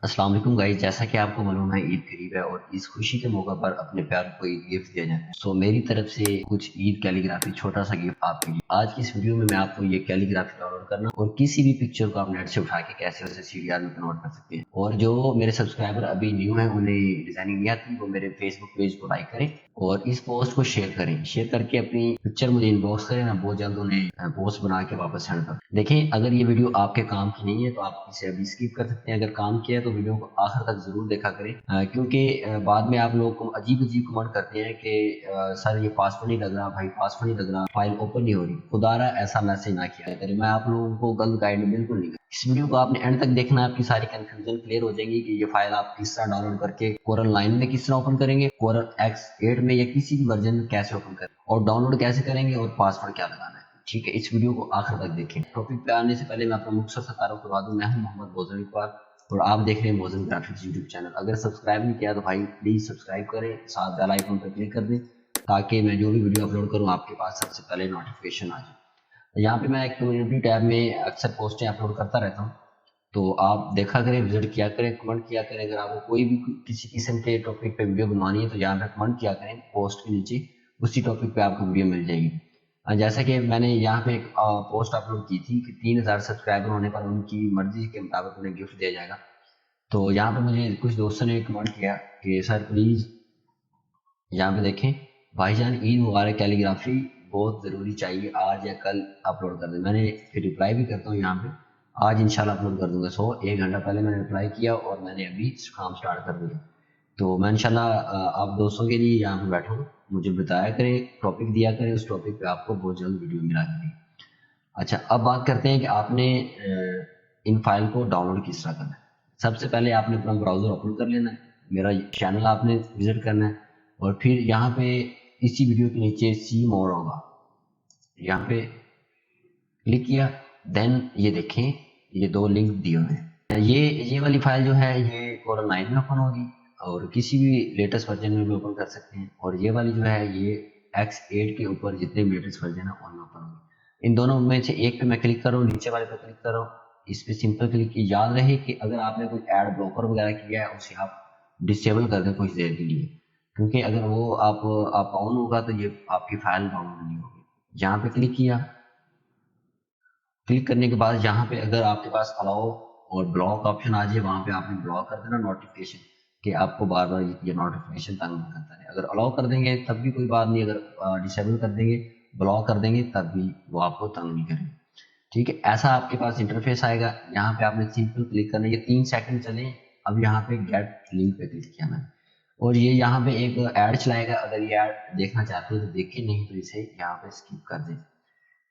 अस्सलाम वालेकुम गाइस, जैसा कि आपको मालूम है ईद करीब है और इस खुशी के मौका पर अपने प्यार को ईद गिफ्ट दिया जाता है। सो मेरी तरफ से कुछ ईद कैलीग्राफी छोटा सा गिफ्ट आपके लिए। आज की इस वीडियो में मैं आपको ये कैलीग्राफी डाउनलोड करना और किसी भी पिक्चर को आप नेट से उठा के कैसे उसे सीडीआर में कन्वर्ट कर सकते हैं। और जो मेरे सब्सक्राइबर अभी न्यू है उन्हें डिजाइनिंग नहीं आती, वो मेरे फेसबुक पेज को लाइक करें और इस पोस्ट को शेयर करें। शेयर करके अपनी पिक्चर मुझे इनबॉक्स करें, मैं बहुत जल्द उन्हें पोस्ट बना के वापस सेंड कर। देखें, अगर ये वीडियो आपके काम की नहीं है तो आप इसे अभी स्किप कर सकते हैं। अगर काम किया है तो वीडियो को आखिर तक जरूर देखा करें, क्योंकि बाद में आप लोग को अजीब अजीब कमेंट करते हैं कि सर ये पासवर्ड नहीं लग रहा, भाई पासवर्ड नहीं लग रहा, फाइल ओपन नहीं हो रही। खुदारा ऐसा मैसेज ना किया करें, मैं आप लोगों को गलत गाइड बिल्कुल नहीं। इस वीडियो को आपने एंड तक देखना है, आपकी सारी कंफ्यूजन क्लियर हो जाएगी कि ये फाइल आप किस तरह डाउनलोड करके कोरल 9 में किस तरह ओपन करेंगे, कोरल X8 में या किसी भी वर्जन में कैसे ओपन करें और डाउनलोड कैसे करेंगे और पासवर्ड क्या लगाना है। ठीक है, इस वीडियो को आखिर तक देखें। टॉपिक पे आने से पहले मैं अपना मुख्तसर सा तारुफ करवा दूं। मैं हूं मोहम्मद मोज़न इकबाल और आप देख रहे हैं मोज़न ग्राफिक्स यूट्यूब चैनल। अगर सब्सक्राइब नहीं किया तो भाई प्लीज सब्सक्राइब करें, साथ बेल आइकन पर क्लिक कर दें ताकि मैं जो भी वीडियो अपलोड करूं आपके पास सबसे पहले नोटिफिकेशन आ जाए। यहाँ पे मैं एक कम्युनिटी टैब में अक्सर पोस्टें अपलोड करता रहता हूँ, तो आप देखा करें, विजिट किया करें, कमेंट किया करें। अगर आपको कोई भी किसी किस्म के टॉपिक पे वीडियो बनवानी है तो यहाँ पे कमेंट किया करें पोस्ट के नीचे, उसी टॉपिक पे आपको वीडियो मिल जाएगी। जैसा कि मैंने यहाँ पे एक पोस्ट अपलोड की थी कि 3000 सब्सक्राइबर होने पर उनकी मर्जी के मुताबिक उन्हें गिफ्ट दिया जाएगा। तो यहाँ पे मुझे कुछ दोस्तों ने कमेंट किया कि सर प्लीज़ यहाँ पे देखें, भाईजान ईद मुबारक कैलीग्राफी बहुत ज़रूरी चाहिए, आज या कल अपलोड कर दें। मैंने फिर रिप्लाई भी करता हूँ यहाँ पे, आज इंशाल्लाह अपलोड कर दूंगा। सो 1 घंटा पहले मैंने रिप्लाई किया और मैंने अभी काम स्टार्ट कर दिया। तो मैं इंशाल्लाह आप दोस्तों के लिए यहाँ पे बैठा हूँ, मुझे बताया करें, टॉपिक दिया करें, उस टॉपिक पे आपको बहुत जल्द वीडियो मिला करेगी। अच्छा, अब बात करते हैं कि आपने इन फाइल को डाउनलोड किस तरह करना है। सबसे पहले आपने अपना ब्राउज़र ओपन कर लेना है, मेरा चैनल आपने विजिट करना है और फिर यहाँ पे इसी वीडियो के नीचे सी मोर होगा, यहाँ पे क्लिक किया। देन ये देखें, ये दो लिंक दिए हुए हैं। ये वाली फाइल जो है ये कोरल 9 में ओपन होगी और किसी भी लेटेस्ट वर्जन में भी ओपन कर सकते हैं, और ये वाली जो है ये X8 के ऊपर जितने भी लेटेस्ट वर्जन है उनमें ओपन होगी। इन दोनों में से एक पे मैं क्लिक कर रहा हूँ, नीचे वाले पे क्लिक कर रहा हूँ, इस पे सिंपल क्लिक। याद रहे कि अगर आपने कोई एड ब्लॉकर वगैरह किया है उसे आप डिसेबल कर दें कुछ देर के लिए, क्योंकि अगर वो आप ऑन होगा तो ये आपकी फाइल डाउनलोड नहीं होगी। यहाँ पे क्लिक किया, क्लिक करने के बाद यहाँ पे अगर आपके पास अलाउ और ब्लॉक ऑप्शन आ जाए, वहाँ पे आपने ब्लॉक कर देना नोटिफिकेशन, कि आपको बार बार ये नोटिफिकेशन तंग नहीं करता है। अगर अलाउ कर देंगे तब भी कोई बात नहीं, अगर डिसेबल कर देंगे, ब्लॉक कर देंगे, तब भी वो आपको तंग नहीं करेंगे। ठीक है, ऐसा आपके पास इंटरफेस आएगा। यहाँ पे आपने सिंपल क्लिक करना है, ये 3 सेकंड चले। अब यहाँ पे गेट लिंक पे क्लिक किया मैंने और ये यहाँ पे एक ऐड चलाएगा। अगर ये ऐड देखना चाहते हैं तो देखिए, नहीं तो इसे यहाँ पे स्किप कर दें।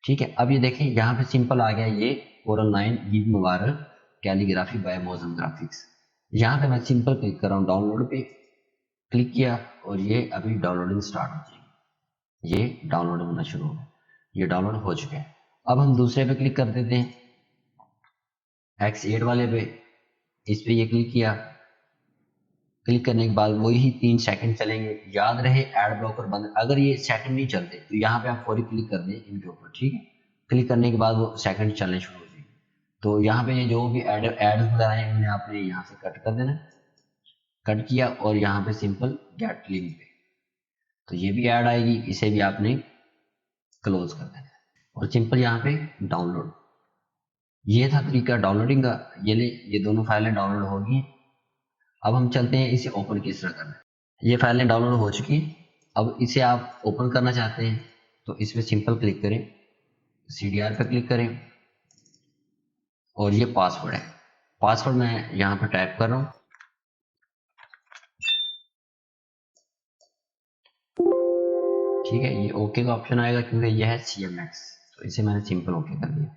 ठीक है, अब ये देखें यहाँ पे सिंपल आ गया, ये कोरल 9 ईद मुबारक कैलीग्राफी बाय मोज़न ग्राफिक्स। यहाँ पे मैं सिंपल क्लिक कर रहा हूँ, डाउनलोड पे क्लिक किया और ये अभी डाउनलोडिंग स्टार्ट हो जाएगी। ये डाउनलोड होना शुरू हो गया, ये डाउनलोड हो चुका है। अब हम दूसरे पे क्लिक कर देते हैं, X8 वाले पे, इस पे ये क्लिक किया। क्लिक करने के बाद वही 3 सेकंड चलेंगे। याद रहे एड ब्लॉकर बंद, अगर ये सेकंड नहीं चलते तो यहाँ पे आप फौरी क्लिक कर दें इनके ऊपर। ठीक है, क्लिक करने के बाद वो सेकंड चलने शुरू हो जाएंगे। तो यहाँ पे जो भी एड्स वगैरह हैं उन्हें आपने यहाँ से कट कर देना। कट किया और यहाँ पे सिंपल गेट लिंक पे, तो ये भी ऐड आएगी, इसे भी आपने क्लोज कर देना और सिंपल यहाँ पे डाउनलोड। ये था तरीका डाउनलोडिंग का। ये दोनों फाइलें डाउनलोड होगी। अब हम चलते हैं इसे ओपन किस तरह करना है। ये फाइलें डाउनलोड हो चुकी हैं। अब इसे आप ओपन करना चाहते हैं तो इसमें सिंपल क्लिक करें, CDR पे क्लिक करें और ये पासवर्ड है। पासवर्ड मैं यहाँ पे टाइप कर रहा हूँ। ठीक है, ये ओके का ऑप्शन आएगा क्योंकि ये है CMX, तो इसे मैंने सिंपल ओके कर दिया।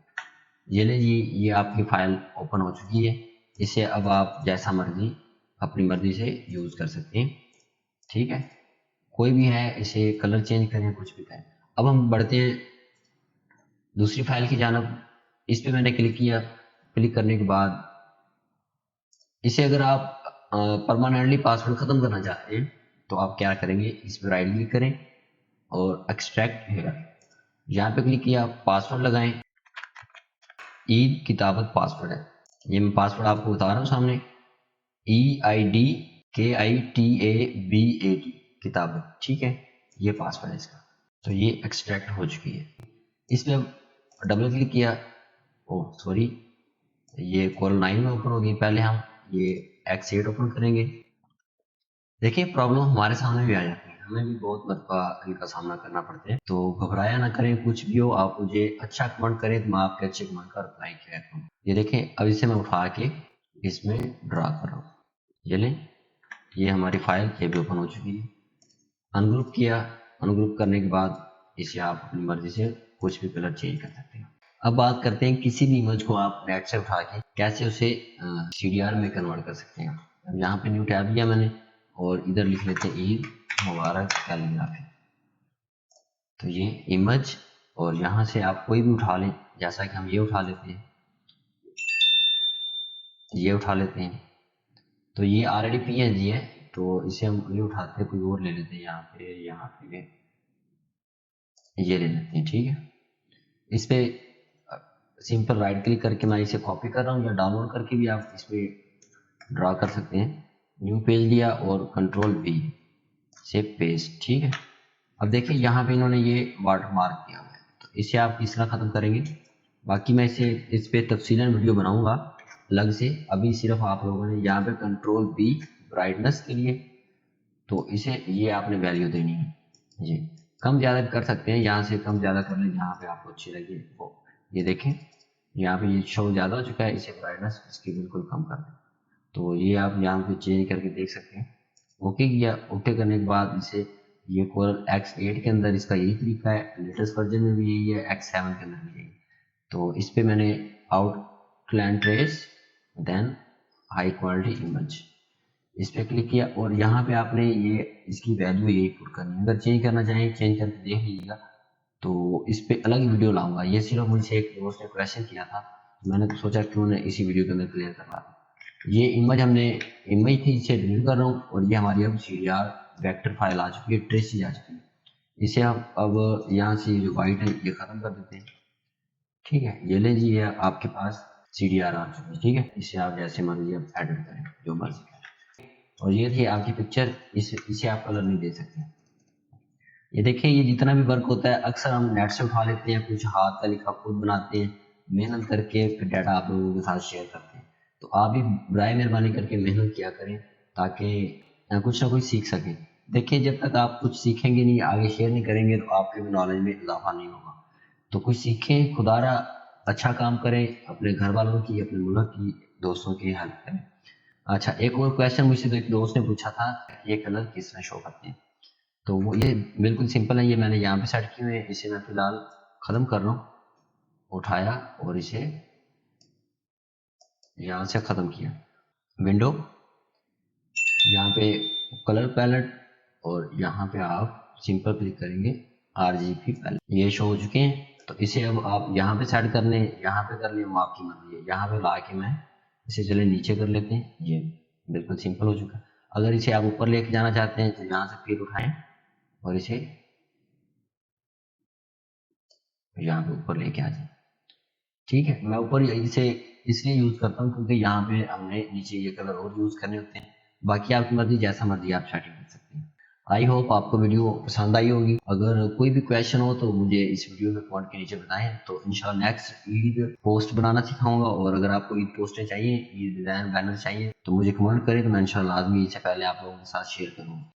ये आपकी फाइल ओपन हो चुकी है। इसे अब आप जैसा मर्जी अपनी मर्जी से यूज़ कर सकते हैं। ठीक है, कोई भी है, इसे कलर चेंज करें, कुछ भी करें। अब हम बढ़ते हैं दूसरी फाइल की जानब। इस पे मैंने क्लिक किया। क्लिक करने के बाद इसे अगर आप परमानेंटली पासवर्ड ख़त्म करना चाहते हैं तो आप क्या करेंगे, इस पर राइट क्लिक करें और एक्सट्रैक्ट हेयर, यहाँ पे क्लिक किया, पासवर्ड लगाएं। ईद किताबत पासवर्ड है, ये मैं पासवर्ड आपको बता रहा हूँ सामने। EIDKITABAD किताब, ठीक है। ये पासवर्ड है इसका। तो ये एक्सट्रैक्ट हो चुकी है। इसमें डबल क्लिक किया, ओह सॉरी, ये कॉल 9 में ओपन होगी। पहले हम ये X8 ओपन करेंगे। देखिए प्रॉब्लम हमारे सामने भी आ जाती है, हमें भी बहुत मरतबा इनका सामना करना पड़ता है। तो घबराया ना करें, कुछ भी हो आप मुझे अच्छा कमेंट करें तो मैं आपके अच्छे कमेंट का रिप्लाई किया करूँ। ये देखें, अब इसे मैं उठा के इसमें ड्रा कर रहा हूँ। ये लें, ये हमारी फाइल ये भी ओपन हो चुकी है। अनग्रुप किया, अनग्रुप करने के बाद इसे आप अपनी मर्जी से कुछ भी कलर चेंज कर सकते हैं। अब बात करते हैं किसी भी इमेज को आप नेट से उठा के कैसे उसे CDR में कन्वर्ट कर सकते हैं। अब यहाँ पे न्यू टैब लिया मैंने और इधर लिख लेते हैं ईद मुबारक कैलीग्राफी। तो ये इमेज, और यहाँ से आप कोई भी उठा लें, जैसा कि हम ये उठा लेते हैं, ये उठा लेते हैं। तो ये ऑलरेडी PNG है, तो इसे हम ये उठाते हैं, कोई और ले लेते हैं। यहाँ पे ये ले लेते हैं, ठीक है। इस पे सिंपल राइट क्लिक करके मैं इसे कॉपी कर रहा हूँ, या डाउनलोड करके भी आप इस पे ड्रा कर सकते हैं। न्यू पेज लिया और Ctrl+V से पेस्ट, ठीक है। अब देखिए यहाँ पे इन्होंने ये वाटर मार्क किया हुआ है, तो इसे आप किस तरह ख़त्म करेंगे। बाकी मैं इस पे तफसीलन वीडियो बनाऊंगा अलग से। अभी सिर्फ आप लोगों ने यहाँ पे Ctrl+V ब्राइटनेस के लिए, तो इसे ये आपने वैल्यू देनी है। जी कम ज़्यादा भी कर सकते हैं, यहाँ से कम ज़्यादा कर लें जहाँ पे आपको अच्छी लगे वो। ये देखें यहाँ पे ये शो ज़्यादा हो चुका है, इसे ब्राइटनेस इसकी बिल्कुल कम कर दें। तो ये आप यहाँ पे चेंज करके देख सकते हैं। ओके किया, ओके करने के बाद इसे ये कोरल X8 के अंदर इसका यही तरीका है, लेटेस्ट वर्जन में भी यही है, X7 के अंदर भी यही। तो इस पे मैंने outline trace, then high quality image, इस पर क्लिक किया और यहाँ पे आपने ये इसकी वैल्यू यही पुट करनी है। अगर चेंज करना चाहें चेंज करके देख लीजिएगा, तो इस पे अलग वीडियो लाऊंगा। ये सिर्फ मुझे एक दोस्त ने क्वेश्चन किया था, मैंने तो सोचा क्यों ना इसी वीडियो के अंदर क्लियर करवा दूं। ये इमेज थी, इसे डिलीट कर रहा हूँ और ये हमारी अब CDR वेक्टर फाइल आ चुकी है, ट्रेस आ चुकी है। इसे हम अब यहाँ से जो वाइट है ये खत्म कर देते हैं, ठीक है। ये ले जी, आपके पास CDR आ चुकी है, ठीक है। इसे आप जैसे मर्जी आप एडिट करें, जो मर्जी करें। और ये थी आपकी पिक्चर, इसे आप कलर नहीं दे सकते। ये देखिए, ये जितना भी वर्क होता है अक्सर हम नेट से उठा लेते हैं, कुछ हाथ का लिखा खुद बनाते हैं, मेहनत करके फिर डाटा आप लोगों के साथ शेयर करते हैं। तो आप भी बराए मेहरबानी करके मेहनत किया करें, ताकि कुछ ना कुछ सीख सकें। देखिए जब तक आप कुछ सीखेंगे नहीं, आगे शेयर नहीं करेंगे, तो आपके भी नॉलेज में इजाफा नहीं होगा। तो कुछ सीखें, खुदारा अच्छा काम करें, अपने घर वालों की, अपने मुल्क की, दोस्तों की हेल्प करें। अच्छा, एक और क्वेश्चन मुझसे तो एक दोस्त ने पूछा था, ये कलर किस तरह शो करते हैं। तो वो ये बिल्कुल सिंपल है, ये मैंने यहाँ पे सेट किए हुए हैं। इसे मैं फिलहाल ख़त्म कर रहा हूँ, उठाया और इसे यहाँ से ख़त्म किया। विंडो, यहाँ पे कलर पैलेट, और यहाँ पे आप सिंपल क्लिक करेंगे RGB पैलेट, ये शो हो चुके हैं। तो इसे अब आप यहाँ पे सेट कर लें, यहाँ पे कर लें, वो आपकी मर्जी है। यहाँ पे ला के मैं इसे चले नीचे कर लेते हैं, ये बिल्कुल सिंपल हो चुका है। अगर इसे आप ऊपर लेके जाना चाहते हैं तो यहाँ से फिर उठाएं और इसे यहाँ पे ऊपर लेके आ जाए, ठीक है। मैं ऊपर इसे इसलिए यूज़ करता हूँ क्योंकि यहाँ पे हमने नीचे ये कलर और यूज़ करने होते हैं। बाकी आपकी मर्जी, जैसा मर्जी आप सेटिंग कर सकते हैं। आई होप आपको वीडियो पसंद आई होगी। अगर कोई भी क्वेश्चन हो तो मुझे इस वीडियो में कमेंट के नीचे बताएं, तो इंशाल्लाह नेक्स्ट ईद पोस्ट बनाना सिखाऊंगा। और अगर आपको ईद पोस्टें चाहिए, ईद डिज़ाइन बैनर चाहिए, तो मुझे कमेंट करें, तो मैं इंशाल्लाह लाजमी इससे पहले आप लोगों के साथ शेयर करूँगा।